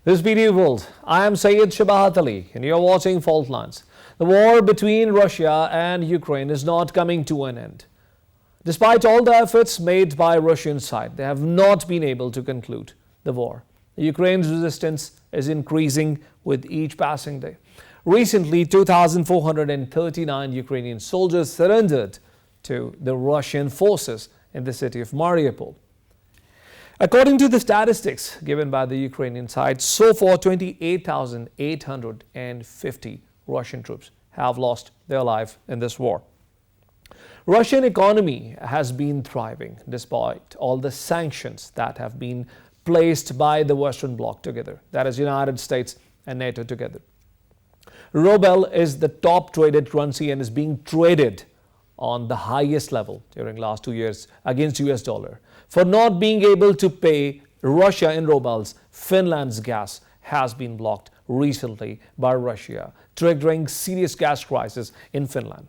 This is BD World. I am Syed Shabahat Ali and you're watching Fault Lines. The war between Russia and Ukraine is not coming to an end. Despite all the efforts made by Russian side, they have not been able to conclude the war. Ukraine's resistance is increasing with each passing day. Recently, 2,439 Ukrainian soldiers surrendered to the Russian forces in the city of Mariupol. According to the statistics given by the Ukrainian side, so far 28,850 Russian troops have lost their life in this war. Russian economy has been thriving despite all the sanctions that have been placed by the Western Bloc together, that is United States and NATO together. Ruble is the top traded currency and is being traded on the highest level during last 2 years against US dollar. For not being able to pay Russia in rubles, Finland's gas has been blocked recently by Russia, triggering serious gas crisis in Finland.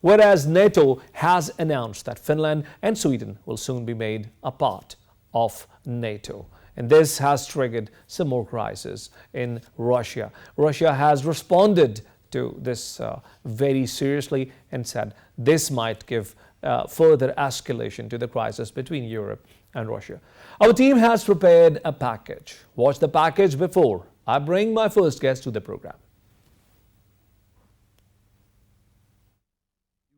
Whereas NATO has announced that Finland and Sweden will soon be made a part of NATO. And this has triggered some more crisis in Russia. Russia has responded to this very seriously and said this might give further escalation to the crisis between Europe and Russia. Our team has prepared a package. Watch the package before I bring my first guest to the program.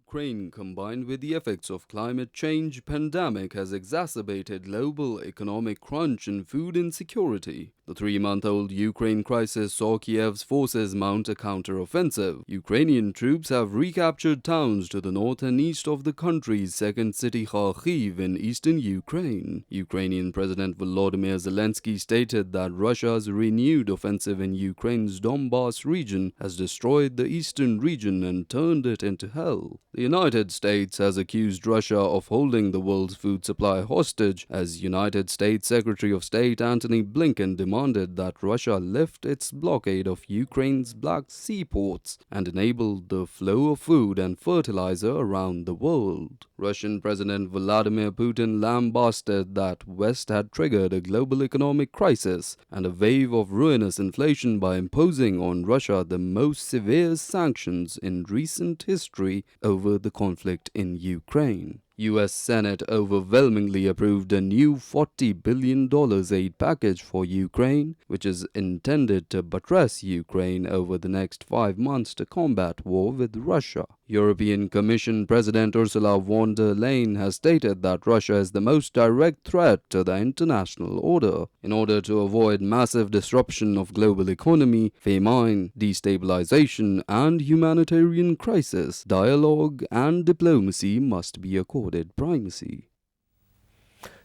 Ukraine, combined with the effects of climate change pandemic, has exacerbated global economic crunch and food insecurity. The 3-month-old Ukraine crisis saw Kiev's forces mount a counter-offensive. Ukrainian troops have recaptured towns to the north and east of the country's second city Kharkiv in eastern Ukraine. Ukrainian President Volodymyr Zelensky stated that Russia's renewed offensive in Ukraine's Donbas region has destroyed the eastern region and turned it into hell. The United States has accused Russia of holding the world's food supply hostage, as United States Secretary of State Antony Blinken demanded that Russia lift its blockade of Ukraine's Black Sea ports and enable the flow of food and fertilizer around the world. Russian President Vladimir Putin lambasted that West had triggered a global economic crisis and a wave of ruinous inflation by imposing on Russia the most severe sanctions in recent history over the conflict in Ukraine. U.S. Senate overwhelmingly approved a new $40 billion aid package for Ukraine, which is intended to buttress Ukraine over the next 5 months to combat war with Russia. European Commission President Ursula von der Leyen has stated that Russia is the most direct threat to the international order. In order to avoid massive disruption of global economy, famine, destabilization, and humanitarian crisis, dialogue and diplomacy must be accorded primacy.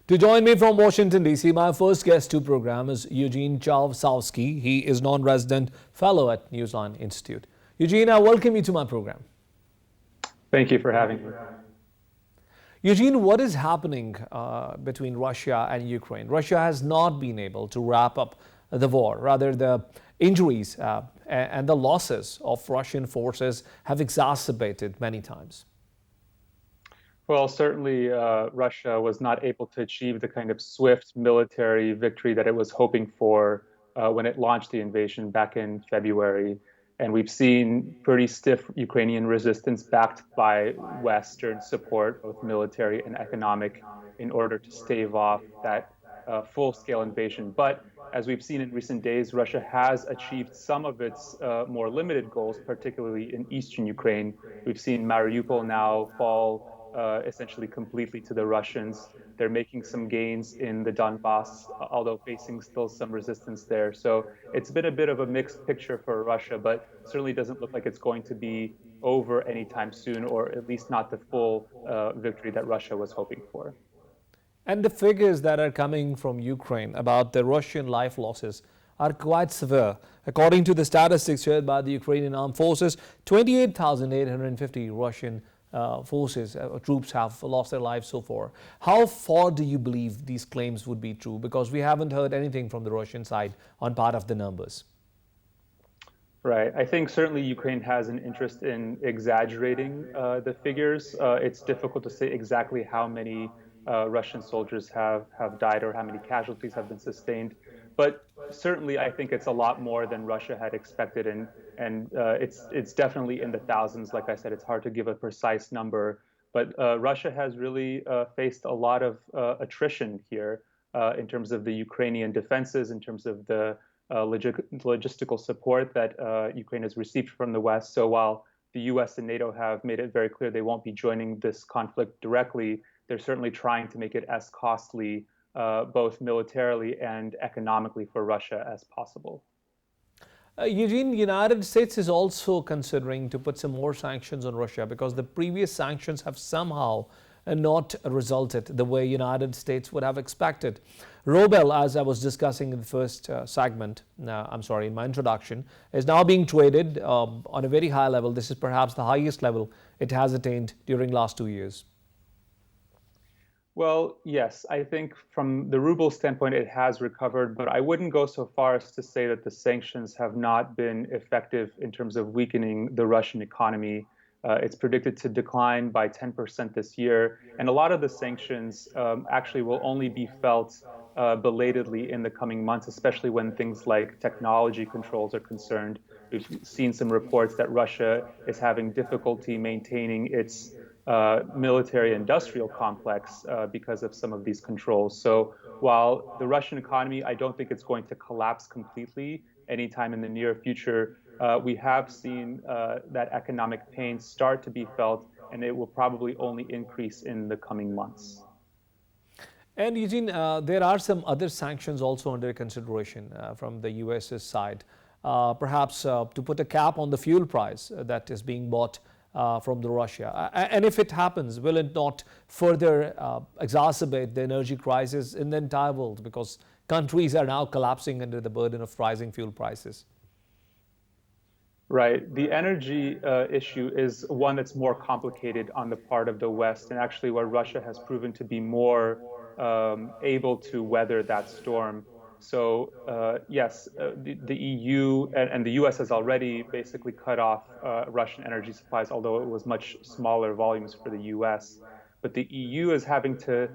To join me from Washington, D.C., my first guest to program is Eugene Chalvsowski. He is non-resident fellow at Newsline Institute. Eugene, I welcome you to my program. Thank you for having me. Eugene, what is happening between Russia and Ukraine? Russia has not been able to wrap up the war. Rather, the injuries and the losses of Russian forces have exacerbated many times. Well, certainly Russia was not able to achieve the kind of swift military victory that it was hoping for when it launched the invasion back in February. And we've seen pretty stiff Ukrainian resistance backed by Western support, both military and economic, in order to stave off that full-scale invasion. But as we've seen in recent days, Russia has achieved some of its more limited goals, particularly in eastern Ukraine. We've seen Mariupol now fall essentially completely to the Russians. They're making some gains in the Donbas, although facing still some resistance there. So it's been a bit of a mixed picture for Russia, but certainly doesn't look like it's going to be over anytime soon, or at least not the full victory that Russia was hoping for. And the figures that are coming from Ukraine about the Russian life losses are quite severe. According to the statistics shared by the Ukrainian Armed Forces, 28,850 Russian troops have lost their lives so far. How far do you believe these claims would be true? Because we haven't heard anything from the Russian side on part of the numbers. Right. I think certainly Ukraine has an interest in exaggerating the figures. It's difficult to say exactly how many Russian soldiers have died or how many casualties have been sustained. But certainly, I think it's a lot more than Russia had expected, and it's definitely in the thousands. Like I said, it's hard to give a precise number, but Russia has really faced a lot of attrition here in terms of the Ukrainian defenses, in terms of the logistical support that Ukraine has received from the West. So while the U.S. and NATO have made it very clear they won't be joining this conflict directly, they're certainly trying to make it as costly, both militarily and economically, for Russia as possible. Eugene, the United States is also considering to put some more sanctions on Russia because the previous sanctions have somehow not resulted the way United States would have expected. Ruble, as I was discussing in the first segment, in my introduction, is now being traded on a very high level. This is perhaps the highest level it has attained during last 2 years. Well, yes, I think from the ruble standpoint, it has recovered, but I wouldn't go so far as to say that the sanctions have not been effective in terms of weakening the Russian economy. It's predicted to decline by 10% this year, and a lot of the sanctions actually will only be felt belatedly in the coming months, especially when things like technology controls are concerned. We've seen some reports that Russia is having difficulty maintaining its military industrial complex because of some of these controls. So while the Russian economy, I don't think it's going to collapse completely anytime in the near future, we have seen that economic pain start to be felt, and it will probably only increase in the coming months. And Eugene, there are some other sanctions also under consideration from the US's side. Perhaps to put a cap on the fuel price that is being bought from the Russia. And if it happens, will it not further exacerbate the energy crisis in the entire world because countries are now collapsing under the burden of rising fuel prices? Right. The energy issue is one that's more complicated on the part of the West, and actually where Russia has proven to be more able to weather that storm. So yes, the EU and the US has already basically cut off Russian energy supplies, although it was much smaller volumes for the US. But the EU is having to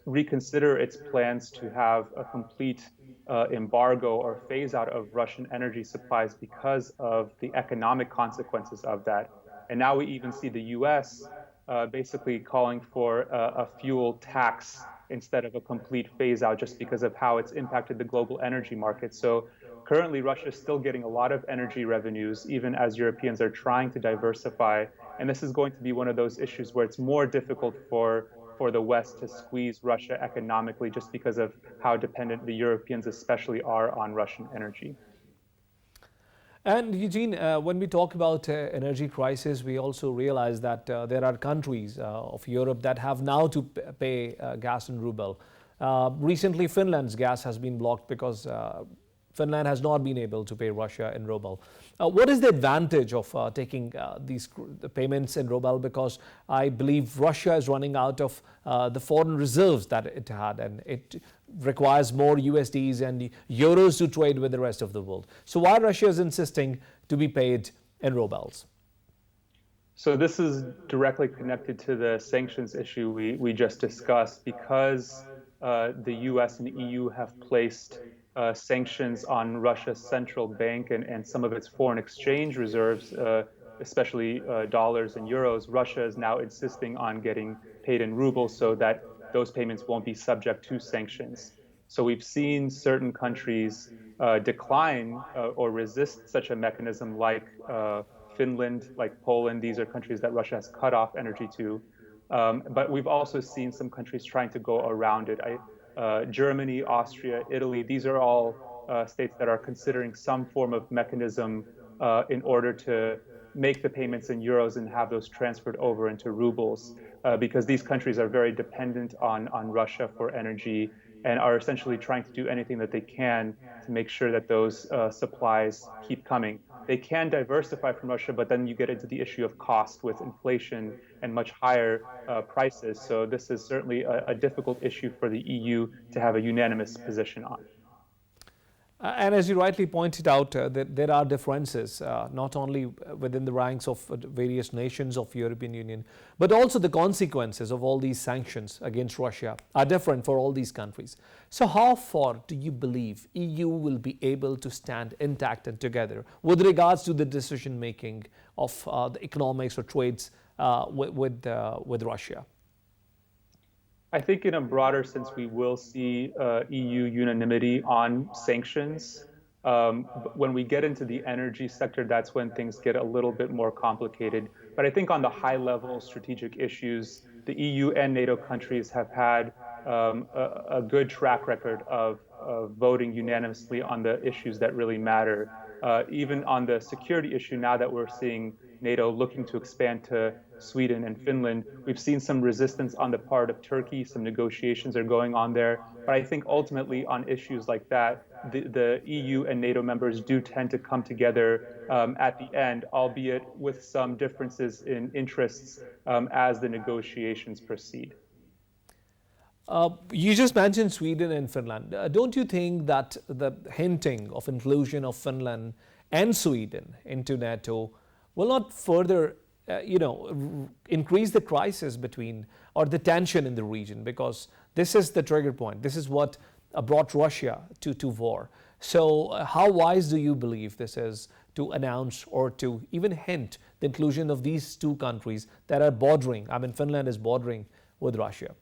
reconsider its plans to have a complete embargo or phase out of Russian energy supplies because of the economic consequences of that. And now we even see the US basically calling for a fuel tax instead of a complete phase out just because of how it's impacted the global energy market. So currently, Russia is still getting a lot of energy revenues, even as Europeans are trying to diversify. And this is going to be one of those issues where it's more difficult for the West to squeeze Russia economically just because of how dependent the Europeans especially are on Russian energy. And Eugene, when we talk about energy crisis, we also realize that there are countries of Europe that have now to pay gas in ruble. Recently, Finland's gas has been blocked because Finland has not been able to pay Russia in ruble. What is the advantage of taking these payments in ruble? Because I believe Russia is running out of the foreign reserves that it had, and it requires more USDs and euros to trade with the rest of the world. So why Russia is insisting to be paid in rubles? So this is directly connected to the sanctions issue we just discussed because the US and the EU have placed sanctions on Russia's central bank and some of its foreign exchange reserves, especially dollars and euros. Russia is now insisting on getting paid in rubles so that those payments won't be subject to sanctions. So we've seen certain countries decline or resist such a mechanism, like Finland, like Poland. These are countries that Russia has cut off energy to. But we've also seen some countries trying to go around it. Germany, Austria, Italy, these are all states that are considering some form of mechanism in order to make the payments in euros and have those transferred over into rubles, because these countries are very dependent on Russia for energy and are essentially trying to do anything that they can to make sure that those supplies keep coming. They can diversify from Russia, but then you get into the issue of cost with inflation and much higher prices. So this is certainly a difficult issue for the EU to have a unanimous position on. And as you rightly pointed out, that there are differences, not only within the ranks of various nations of European Union, but also the consequences of all these sanctions against Russia are different for all these countries. So how far do you believe EU will be able to stand intact and together with regards to the decision making of the economics or trades with Russia? I think in a broader sense, we will see EU unanimity on sanctions. But when we get into the energy sector, that's when things get a little bit more complicated. But I think on the high level strategic issues, the EU and NATO countries have had a good track record of voting unanimously on the issues that really matter. Even on the security issue, now that we're seeing NATO looking to expand to Sweden and Finland, we've seen some resistance on the part of Turkey. Some negotiations are going on there. But I think ultimately on issues like that, the EU and NATO members do tend to come together at the end, albeit with some differences in interests as the negotiations proceed. You just mentioned Sweden and Finland. Don't you think that the hinting of inclusion of Finland and Sweden into NATO will not further, increase the crisis between or the tension in the region? Because this is the trigger point. This is what brought Russia to war. So, how wise do you believe this is to announce or to even hint the inclusion of these two countries that are bordering? I mean, Finland is bordering with Russia.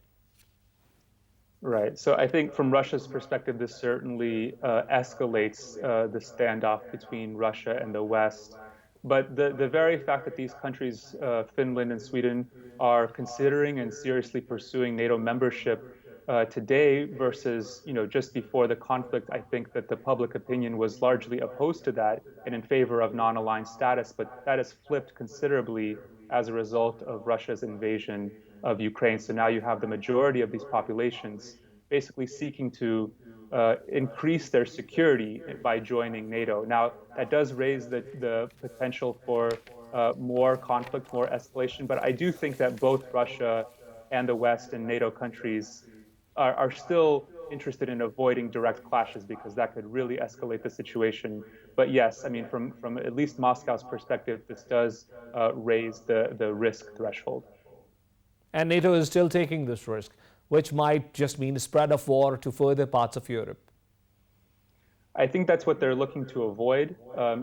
Right. So I think from Russia's perspective, this certainly escalates the standoff between Russia and the West. But the very fact that these countries, Finland and Sweden, are considering and seriously pursuing NATO membership today versus just before the conflict, I think that the public opinion was largely opposed to that and in favor of non-aligned status. But that has flipped considerably as a result of Russia's invasion of Ukraine. So now you have the majority of these populations basically seeking to increase their security by joining NATO. Now, that does raise the potential for more conflict, more escalation. But I do think that both Russia and the West and NATO countries are still interested in avoiding direct clashes because that could really escalate the situation. But yes, I mean, from at least Moscow's perspective, this does raise the risk threshold. And NATO is still taking this risk, which might just mean a spread of war to further parts of Europe. I think that's what they're looking to avoid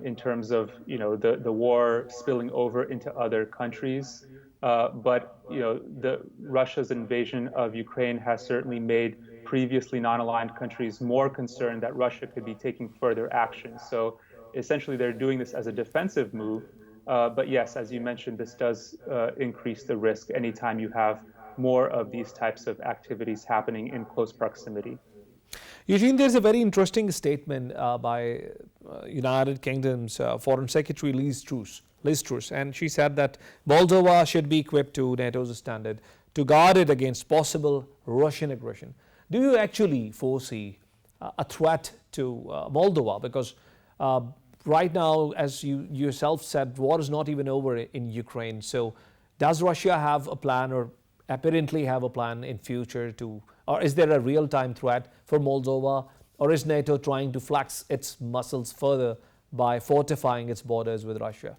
in terms of the war spilling over into other countries. But the Russia's invasion of Ukraine has certainly made previously non-aligned countries more concerned that Russia could be taking further action. So essentially, they're doing this as a defensive move. But yes, as you mentioned, this does increase the risk anytime you have more of these types of activities happening in close proximity. Eugene, there's a very interesting statement by United Kingdom's Foreign Secretary Liz Truss, and she said that Moldova should be equipped to NATO's standard to guard it against possible Russian aggression. Do you actually foresee a threat to Moldova? Because right now, as you yourself said, war is not even over in Ukraine. So does Russia have a plan or apparently have a plan in future to, or is there a real-time threat for Moldova, or is NATO trying to flex its muscles further by fortifying its borders with Russia?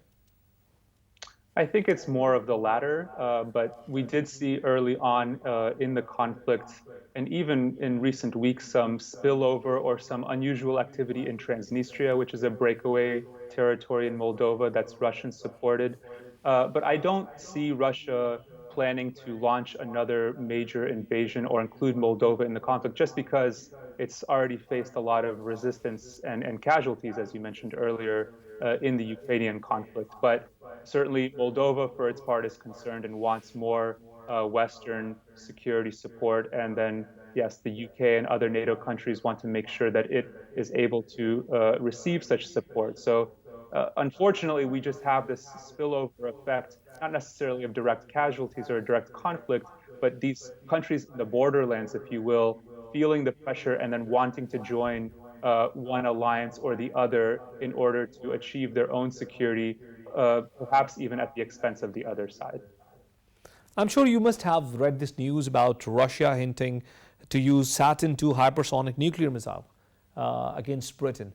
I think it's more of the latter, but we did see early on in the conflict, and even in recent weeks, some spillover or some unusual activity in Transnistria, which is a breakaway territory in Moldova that's Russian supported. But I don't see Russia planning to launch another major invasion or include Moldova in the conflict, just because it's already faced a lot of resistance and casualties, as you mentioned earlier, in the Ukrainian conflict. But certainly Moldova, for its part, is concerned and wants more Western security support. And then, yes, the UK and other NATO countries want to make sure that it is able to receive such support. So unfortunately, we just have this spillover effect, not necessarily of direct casualties or direct conflict, but these countries in the borderlands, if you will, feeling the pressure and then wanting to join one alliance or the other in order to achieve their own security, perhaps even at the expense of the other side. I'm sure you must have read this news about Russia hinting to use Saturn II hypersonic nuclear missile against Britain.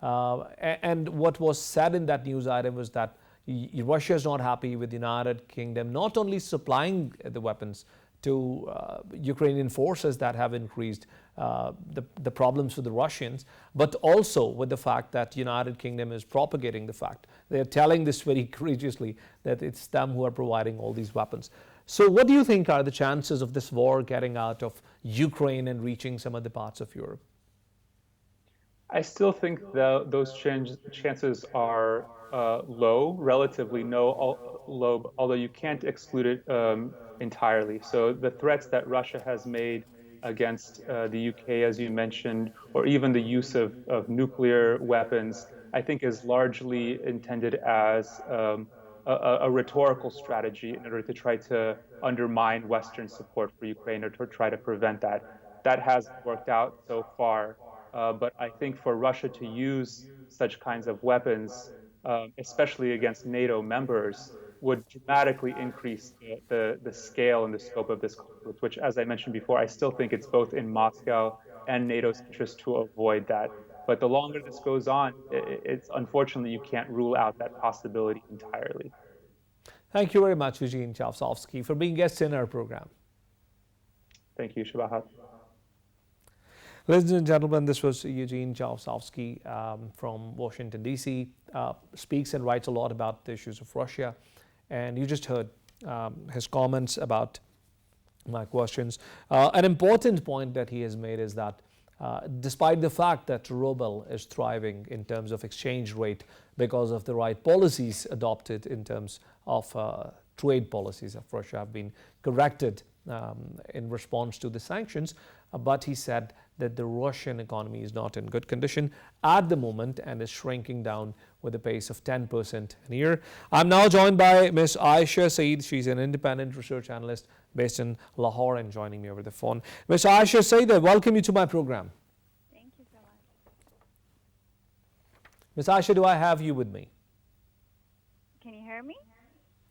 And what was said in that news item was that Russia is not happy with the United Kingdom not only supplying the weapons to Ukrainian forces that have increased the problems for the Russians, but also with the fact that United Kingdom is propagating the fact. They're telling this very courageously that it's them who are providing all these weapons. So what do you think are the chances of this war getting out of Ukraine and reaching some other parts of Europe? I still think that those chances are low, relatively low, although you can't exclude it entirely. So the threats that Russia has made against the UK, as you mentioned, or even the use of nuclear weapons, I think is largely intended as a rhetorical strategy in order to try to undermine Western support for Ukraine or to try to prevent that. That hasn't worked out so far. But I think for Russia to use such kinds of weapons, especially against NATO members, would dramatically increase the scale and the scope of this conflict, which, as I mentioned before, I still think it's both in Moscow and NATO's interest to avoid that. But the longer this goes on, it's unfortunately you can't rule out that possibility entirely. Thank you very much, Eugene Chavsovsky, for being guest in our program. Thank you, Shabahat. Ladies and gentlemen, this was Eugene Chavsovsky from Washington, D.C., speaks and writes a lot about the issues of Russia. And you just heard his comments about my questions. An important point that he has made is that despite the fact that ruble is thriving in terms of exchange rate because of the right policies adopted in terms of trade policies of Russia have been corrected in response to the sanctions, but he said that the Russian economy is not in good condition at the moment and is shrinking down with a pace of 10% a year. I'm now joined by Ms. Aisha Saeed. She's an independent research analyst based in Lahore and joining me over the phone. Ms. Aisha Saeed, I welcome you to my program. Thank you so much. Ms. Aisha, do I have you with me? Can you hear me?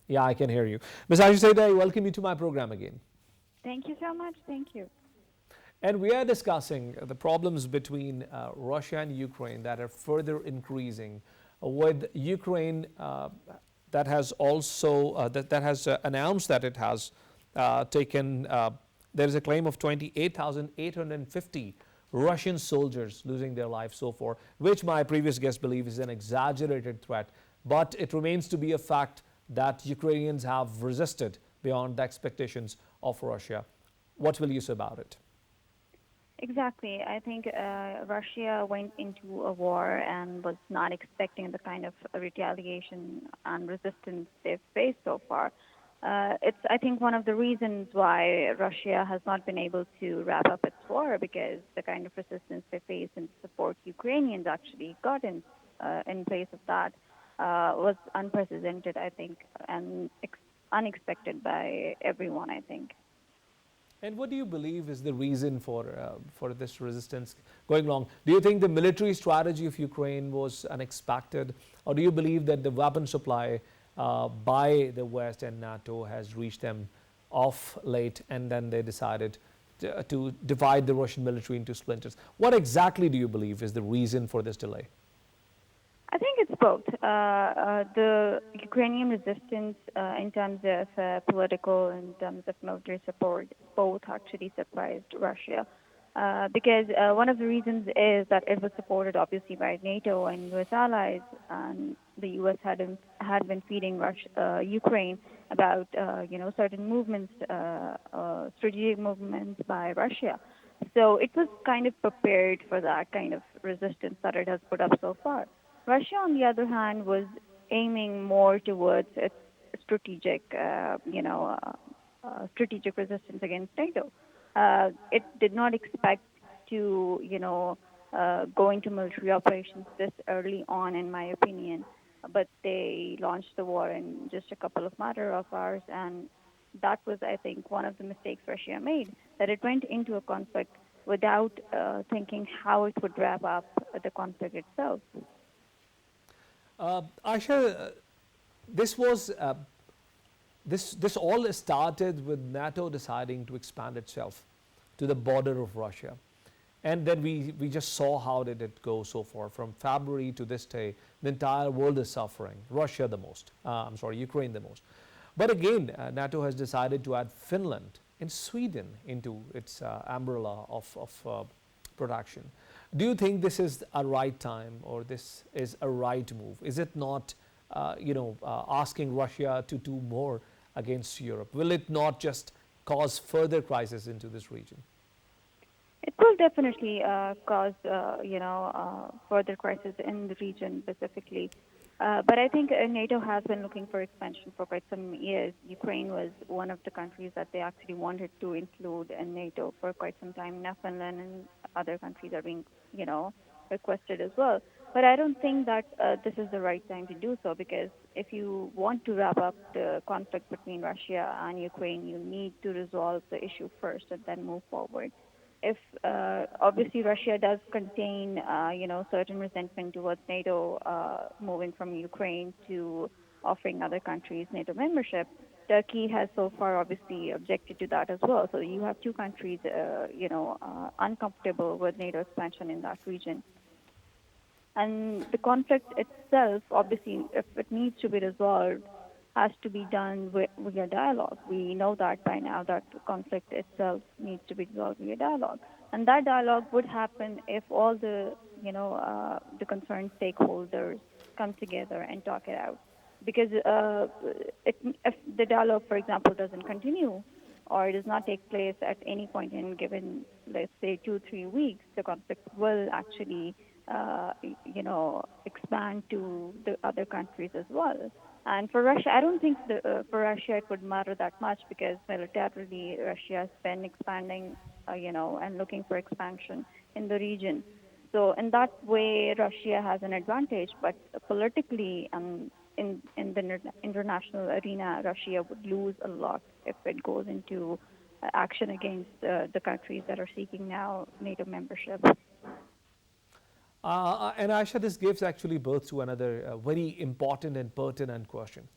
Yeah, I can hear you. Ms. Aisha Saeed, I welcome you to my program again. Thank you so much. Thank you. And we are discussing the problems between Russia and Ukraine that are further increasing, with Ukraine that has also that has announced that it has taken. There is a claim of 28,850 Russian soldiers losing their lives so far, which my previous guest believes is an exaggerated threat. But it remains to be a fact that Ukrainians have resisted beyond the expectations of Russia. What will you say about it? Exactly. I think Russia went into a war and was not expecting the kind of retaliation and resistance they've faced so far. It's, I think, one of the reasons why Russia has not been able to wrap up its war, because the kind of resistance they faced and support Ukrainians actually got in place of that was unprecedented, I think, and unexpected by everyone, I think. And what do you believe is the reason for this resistance going along? Do you think the military strategy of Ukraine was unexpected, or do you believe that the weapon supply by the West and NATO has reached them off late, and then they decided to divide the Russian military into splinters? What exactly do you believe is the reason for this delay? I think it's both. The Ukrainian resistance in terms of political, in terms of military support, both actually surprised Russia. Because one of the reasons is that it was supported obviously by NATO and U.S. allies, and the U.S. had been feeding Ukraine about certain movements, strategic movements by Russia. So it was kind of prepared for that kind of resistance that it has put up so far. Russia, on the other hand, was aiming more towards its strategic, strategic resistance against NATO. It did not expect to, go into military operations this early on, in my opinion. But they launched the war in just a couple of matter of hours, and that was, I think, one of the mistakes Russia made, that it went into a conflict without thinking how it would wrap up the conflict itself. Aisha, this all started with NATO deciding to expand itself to the border of Russia. And then we just saw how did it go so far. From February to this day, the entire world is suffering. Russia the most. Ukraine the most. But again, NATO has decided to add Finland and Sweden into its umbrella of protection. Do you think this is a right time, or this is a right move? Is it not, asking Russia to do more against Europe? Will it not just cause further crisis into this region? It will definitely cause, further crisis in the region specifically. But I think NATO has been looking for expansion for quite some years. Ukraine was one of the countries that they actually wanted to include in NATO for quite some time. Now Finland and other countries are being, requested as well. But I don't think that this is the right time to do so, because if you want to wrap up the conflict between Russia and Ukraine, you need to resolve the issue first and then move forward. If obviously Russia does contain, certain resentment towards NATO, moving from Ukraine to offering other countries NATO membership, Turkey has so far obviously objected to that as well. So you have two countries, uncomfortable with NATO expansion in that region. And the conflict itself, obviously, if it needs to be resolved, has to be done via dialogue. We know that by now, that the conflict itself needs to be resolved via dialogue. And that dialogue would happen if all the, the concerned stakeholders come together and talk it out. Because if the dialogue, for example, doesn't continue, or it does not take place at any point in given, let's say, 2-3 weeks, the conflict will actually, expand to the other countries as well. And for Russia, I don't think for Russia it would matter that much, because militarily Russia has been expanding, and looking for expansion in the region. So in that way, Russia has an advantage. But politically, in the international arena, Russia would lose a lot if it goes into action against the countries that are seeking now NATO membership. And Aisha, this gives actually birth to another very important and pertinent question.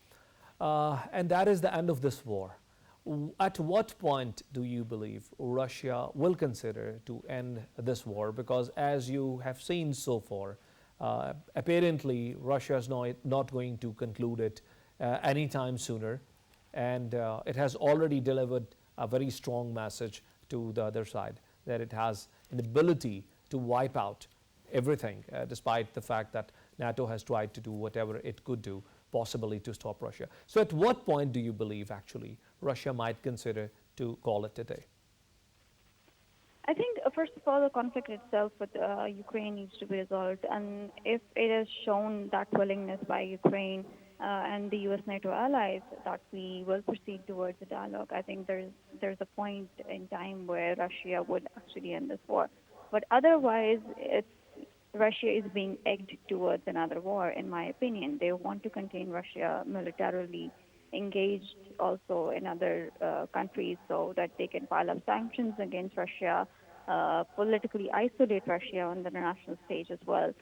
And that is the end of this war. At what point do you believe Russia will consider to end this war? Because as you have seen so far, apparently Russia is not going to conclude it anytime sooner. And it has already delivered a very strong message to the other side that it has an ability to wipe out everything, despite the fact that NATO has tried to do whatever it could do possibly to stop Russia. So at what point do you believe actually Russia might consider to call it a day? I think, first of all, the conflict itself with Ukraine needs to be resolved. And if it is shown that willingness by Ukraine and the U.S. NATO allies that we will proceed towards a dialogue, I think there's a point in time where Russia would actually end this war. But otherwise, Russia is being egged towards another war, in my opinion. They want to contain Russia militarily, engaged also in other countries, so that they can pile up sanctions against Russia, politically isolate Russia on the international stage as well.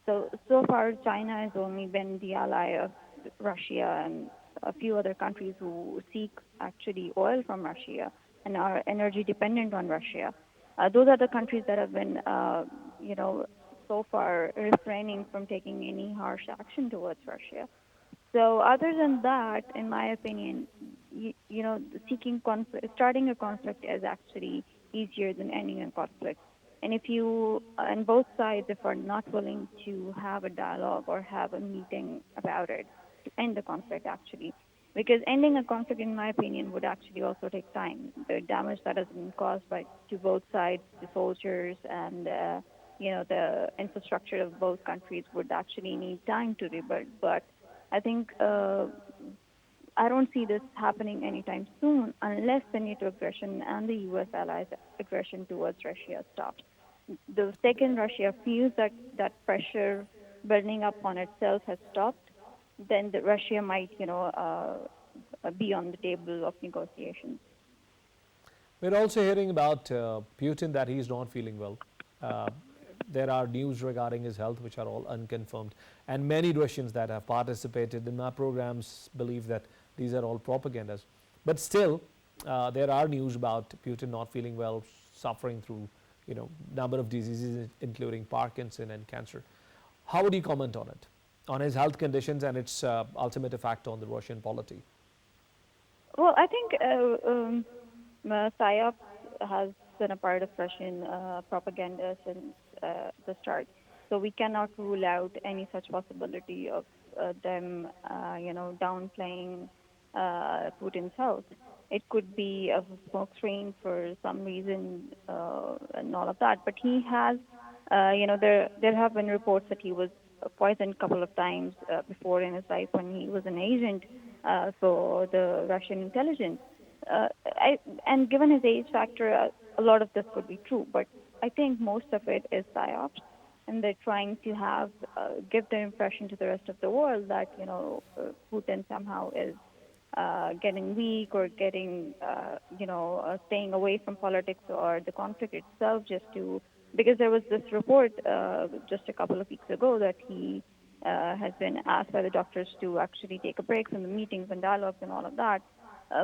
So far, China has only been the ally of Russia and a few other countries who seek actually oil from Russia and are energy dependent on Russia. Those are the countries that have been, so far refraining from taking any harsh action towards Russia. So other than that, in my opinion, starting a conflict is actually easier than ending a conflict. And if and both sides, if are not willing to have a dialogue or have a meeting about it, to end the conflict actually, because ending a conflict, in my opinion, would actually also take time. The damage that has been caused to both sides, the soldiers and the infrastructure of both countries would actually need time to rebuild. But I think I don't see this happening anytime soon unless the NATO aggression and the U.S. allies' aggression towards Russia stops. The second Russia feels that pressure building up on itself has stopped, then Russia might, be on the table of negotiations. We're also hearing about Putin, that he's not feeling well. There are news regarding his health which are all unconfirmed. And many Russians that have participated in my programs believe that these are all propagandas. But still, there are news about Putin not feeling well, suffering through number of diseases, including Parkinson and cancer. How would you comment on it, on his health conditions and its ultimate effect on the Russian polity? Well, I think PSYOPs has been a part of Russian propaganda since the start. So we cannot rule out any such possibility of them, downplaying Putin's health. It could be a smokescreen for some reason and all of that. But he has, there have been reports that he was poisoned a couple of times before in his life when he was an agent for the Russian intelligence. And given his age factor, a lot of this could be true. But I think most of it is psyops, and they're trying to give the impression to the rest of the world that Putin somehow is getting weak or getting staying away from politics or the conflict itself, because there was this report just a couple of weeks ago that he has been asked by the doctors to actually take a break from the meetings and dialogues and all of that.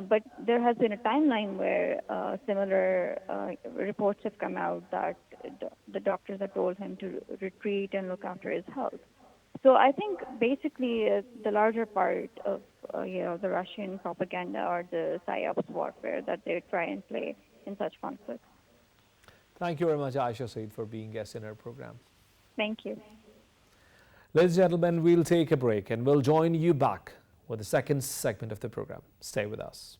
But there has been a timeline where similar reports have come out that the doctors have told him to retreat and look after his health. So I think basically the larger part of the Russian propaganda or the psyops warfare that they try and play in such conflicts. Thank you very much, Aisha Saeed, for being guest in our program. Thank you. Ladies and gentlemen, we'll take a break and we'll join you back with the second segment of the program. Stay with us.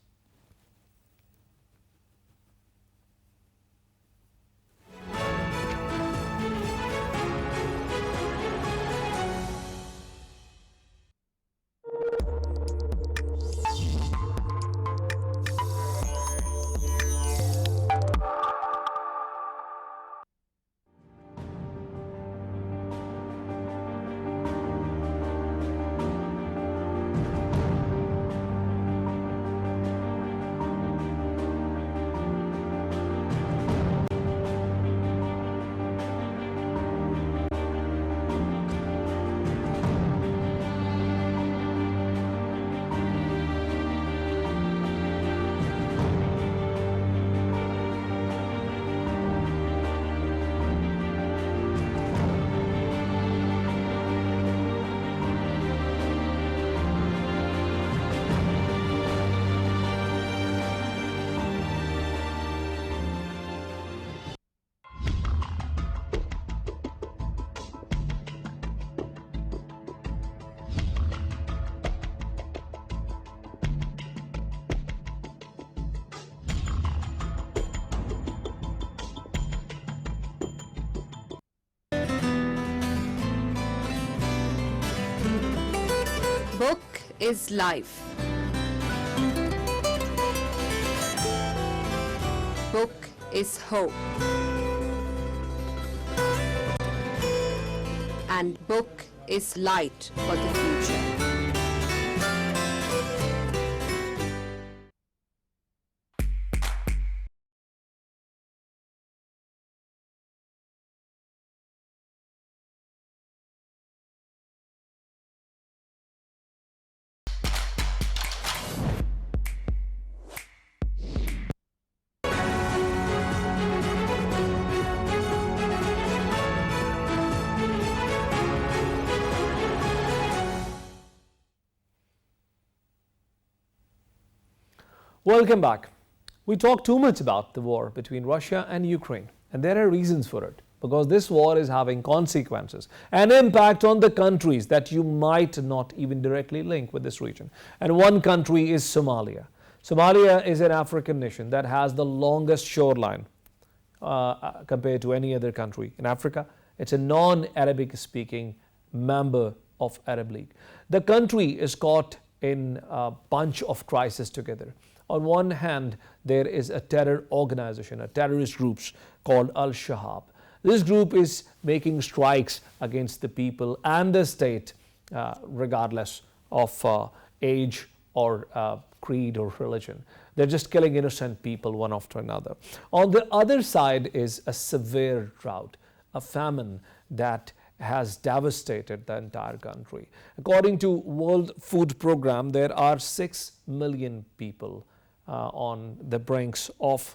Book is life. Book is hope. And book is light for the future. Welcome back. We talk too much about the war between Russia and Ukraine, and there are reasons for it, because this war is having consequences and impact on the countries that you might not even directly link with this region. And one country is Somalia. Somalia is an African nation that has the longest shoreline compared to any other country in Africa. It's a non-Arabic speaking member of Arab League. The country is caught in a bunch of crises together. On one hand, there is a terror organization, a terrorist group called Al-Shabaab. This group is making strikes against the people and the state, regardless of age or creed or religion. They're just killing innocent people one after another. On the other side is a severe drought, a famine that has devastated the entire country. According to World Food Programme, there are 6 million people on the brinks of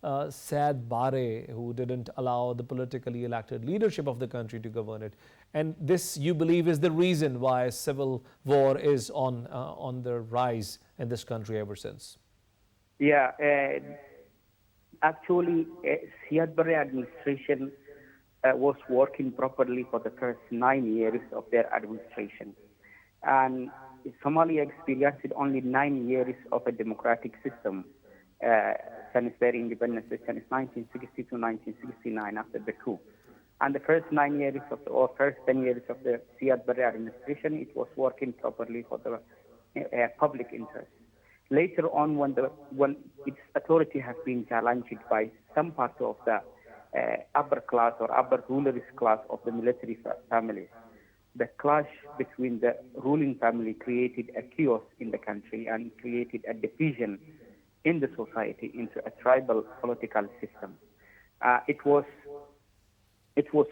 Saad Barre, who didn't allow the politically elected leadership of the country to govern it. And this, you believe, is the reason why civil war is on the rise in this country ever since. Yeah, actually, Siad Barre administration was working properly for the first 9 years of their administration. And Somalia experienced only 9 years of a democratic system since their independence, since 1960 to 1969 after the coup. And the first 9 years or first 10 years of the Siad Barre administration, it was working properly for the public interest. Later on, when its authority has been challenged by some part of the upper class or upper rulers class of the military families, the clash between the ruling family created a chaos in the country and created a division in the society into a tribal political system. It was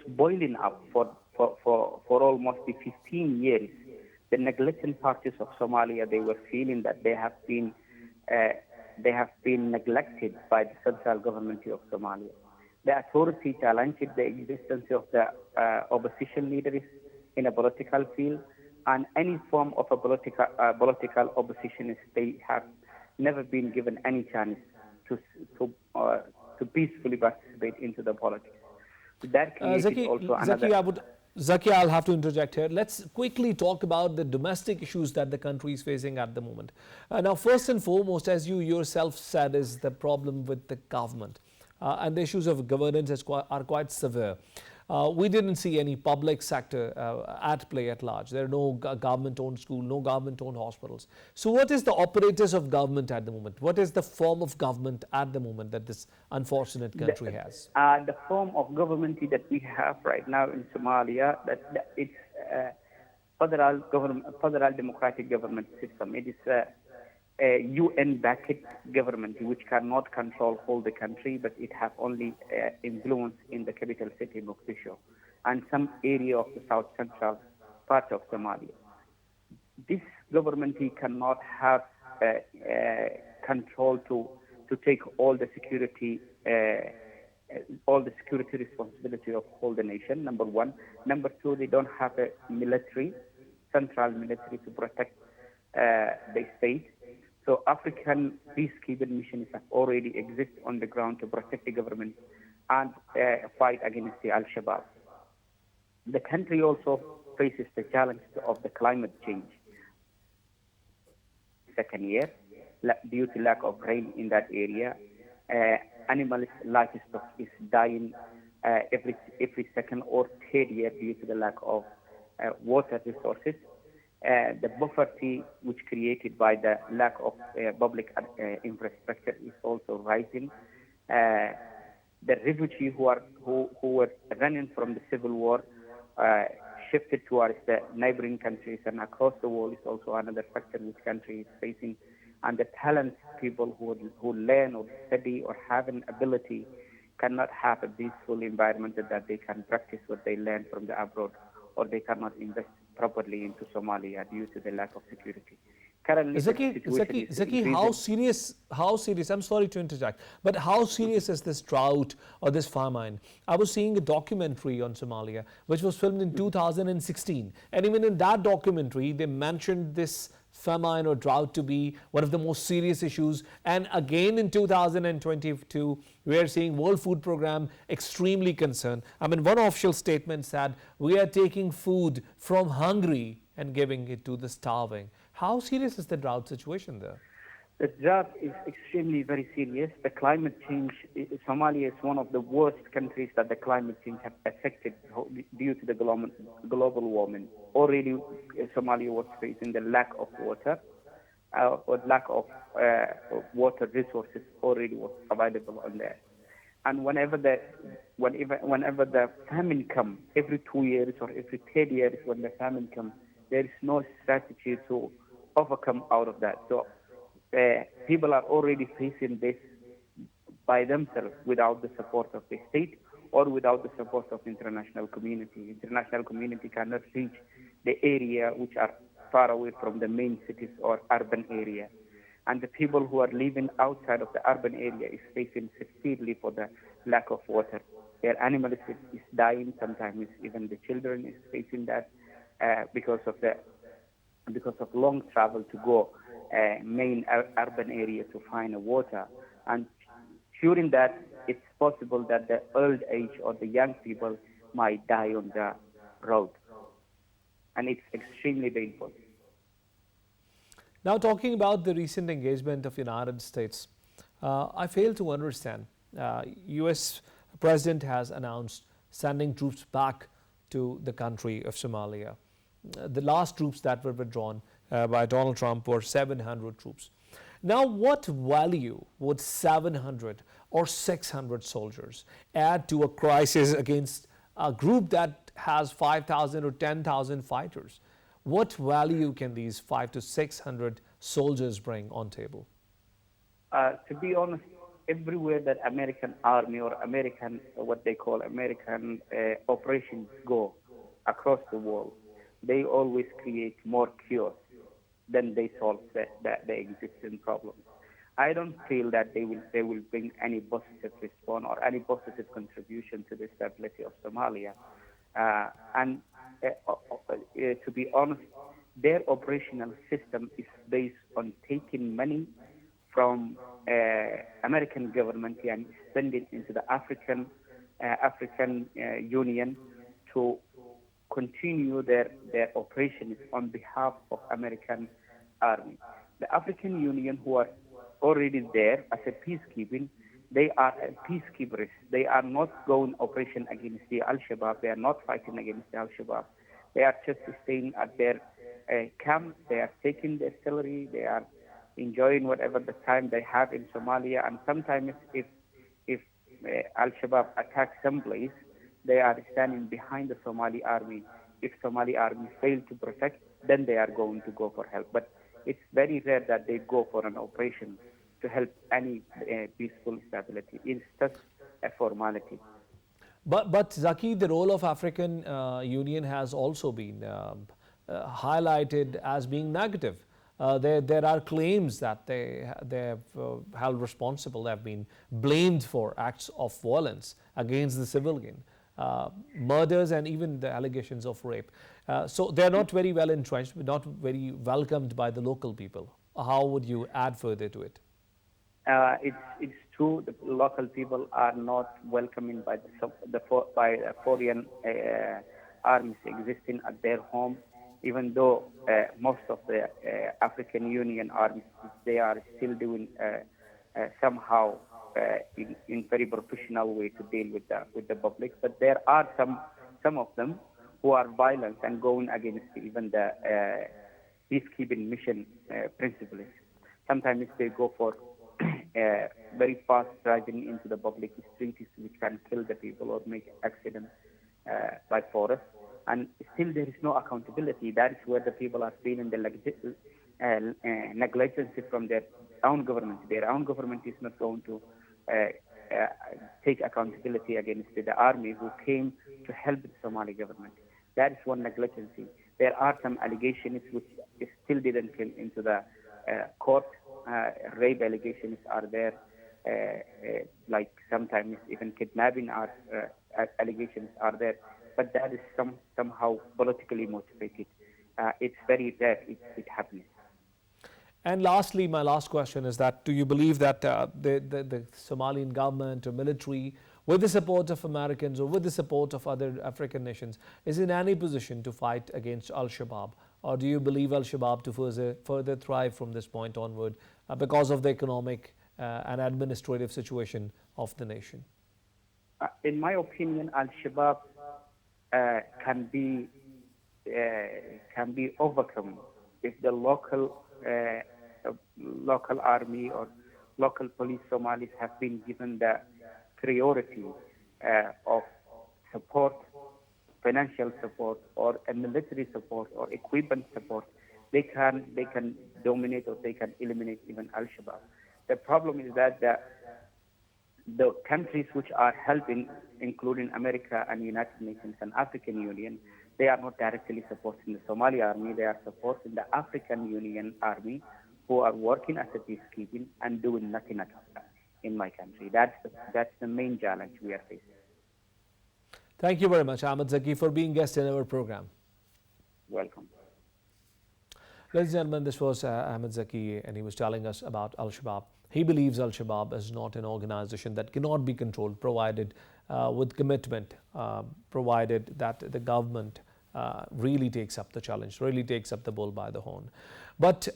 boiling up for almost 15 years. The neglected parties of Somalia, they were feeling that they have been neglected by the central government of Somalia. The authority challenged the existence of the opposition leaders in a political field, and any form of a political opposition, they have never been given any chance to peacefully participate into the politics. That created also another. Zaki, I'll have to interject here. Let's quickly talk about the domestic issues that the country is facing at the moment. Now, first and foremost, as you yourself said, is the problem with the government. And the issues of governance are quite severe. We didn't see any public sector at play at large. There are no government-owned schools, no government-owned hospitals. So what is the apparatus of government at the moment? What is the form of government at the moment that this unfortunate country has? The form of government that we have right now in Somalia, that it's federal democratic government system. It is a UN-backed government which cannot control all the country, but it has only influence in the capital city, Mogadishu, and some area of the south central part of Somalia. This government cannot have control to take all the security responsibility of all the nation. Number one. Number two, they don't have a central military to protect the state. So African peacekeeping missions have already exist on the ground to protect the government and fight against the Al-Shabaab. The country also faces the challenge of the climate change. Second year, due to lack of rain in that area, animals, livestock is dying every second or third year due to the lack of water resources. The poverty which created by the lack of public infrastructure is also rising. The refugees who were running from the civil war shifted towards the neighboring countries and across the world is also another factor which country is facing. And the talented people who learn or study or have an ability cannot have a peaceful environment that they can practice what they learn from the abroad, or they cannot invest properly into Somalia due to the lack of security. Currently, Zaki, how serious, I'm sorry to interject, but how serious is this drought or this famine? I was seeing a documentary on Somalia, which was filmed in 2016. And even in that documentary, they mentioned this famine or drought to be one of the most serious issues. And again in 2022, we are seeing World Food Programme extremely concerned. I mean, one official statement said, we are taking food from hungry and giving it to the starving. How serious is the drought situation there? The drought is extremely very serious. The climate change, Somalia is one of the worst countries that the climate change has affected due to the global warming. Already, Somalia was facing the lack of water, or lack of water resources already was available on there. And whenever the famine comes, every 2 years or every 10 years when the famine comes, there is no strategy to overcome out of that. So people are already facing this by themselves without the support of the state or without the support of international community. International community cannot reach the area which are far away from the main cities or urban area. and the people who are living outside of the urban area is facing severely for the lack of water. Their animals is dying. Sometimes even the children is facing that because of long travel to go main urban area to find water. And during that, it's possible that the old age or the young people might die on the road, and it's extremely painful. Now, talking about the recent engagement of United States, I fail to understand. U.S. President has announced sending troops back to the country of Somalia. The last troops that were withdrawn by Donald Trump were 700 troops. Now, what value would 700 or 600 soldiers add to a crisis against a group that has 5,000 or 10,000 fighters? What value can these 500 to 600 soldiers bring on table? To be honest, everywhere that American army or American, what they call American operations go across the world, they always create more chaos than they solve the existing problems. I don't feel that they will bring any positive response or any positive contribution to the stability of Somalia. To be honest, their operational system is based on taking money from American government and send it into the African Union to continue their operations on behalf of American army. The African Union, who are already there as a peacekeeping, they are peacekeepers. They are not going operation against the Al-Shabaab. They are not fighting against the Al-Shabaab. They are just staying at their camp. They are taking their salary. They are enjoying whatever the time they have in Somalia. And sometimes if Al-Shabaab attacks some place, they are standing behind the Somali army. If Somali army fail to protect, then they are going to go for help. But it's very rare that they go for an operation to help any peaceful stability. It's just a formality. But Zaki, the role of African Union has also been highlighted as being negative. There are claims that they have held responsible, they have been blamed for acts of violence against the civilian, murders and even the allegations of rape. So they are not very well entrenched, not very welcomed by the local people. How would you add further to it? It's true. The local people are not welcoming by foreign armies existing at their home, even though most of the African Union armies, they are still doing somehow in very professional way to deal with the public. But there are some of them who are violent and going against even the peacekeeping mission principles. Sometimes they go for very fast driving into the public streets, which can kill the people or make accidents by force. And still there is no accountability. That is where the people are feeling the negligence from their own government. Their own government is not going to take accountability against the army who came to help the Somali government. That is one negligence. There are some allegations which still didn't come into the court. Rape allegations are there, like sometimes even kidnapping allegations are there. But that is somehow politically motivated. It's very rare it happens. And lastly, my last question is that do you believe that the Somalian government or military, with the support of Americans or with the support of other African nations, is in any position to fight against Al-Shabaab? Or do you believe Al-Shabaab to further thrive from this point onward because of the economic and administrative situation of the nation? In my opinion, Al-Shabaab can be overcome if the local army or local police Somalis have been given the priority of support, financial support, or a military support, or equipment support. They can dominate or they can eliminate even Al-Shabaab. The problem is that the countries which are helping, including America and United Nations and African Union, they are not directly supporting the Somali army. They are supporting the African Union army, who are working as a peacekeeping and doing nothing at all in my country. That's the main challenge we are facing. Thank you very much, Ahmed Zaki, for being guest in our program. Welcome. Ladies and gentlemen, this was Ahmed Zaki, and he was telling us about Al-Shabaab. He believes Al-Shabaab is not an organization that cannot be controlled, provided with commitment, provided that the government really takes up the challenge, really takes up the bull by the horn. But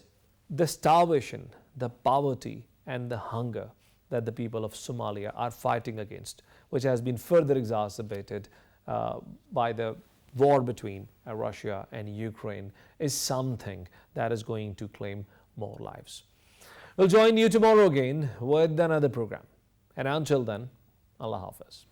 the starvation, the poverty, and the hunger that the people of Somalia are fighting against, which has been further exacerbated by the war between Russia and Ukraine, is something that is going to claim more lives. We'll join you tomorrow again with another program. And until then, Allah Hafiz.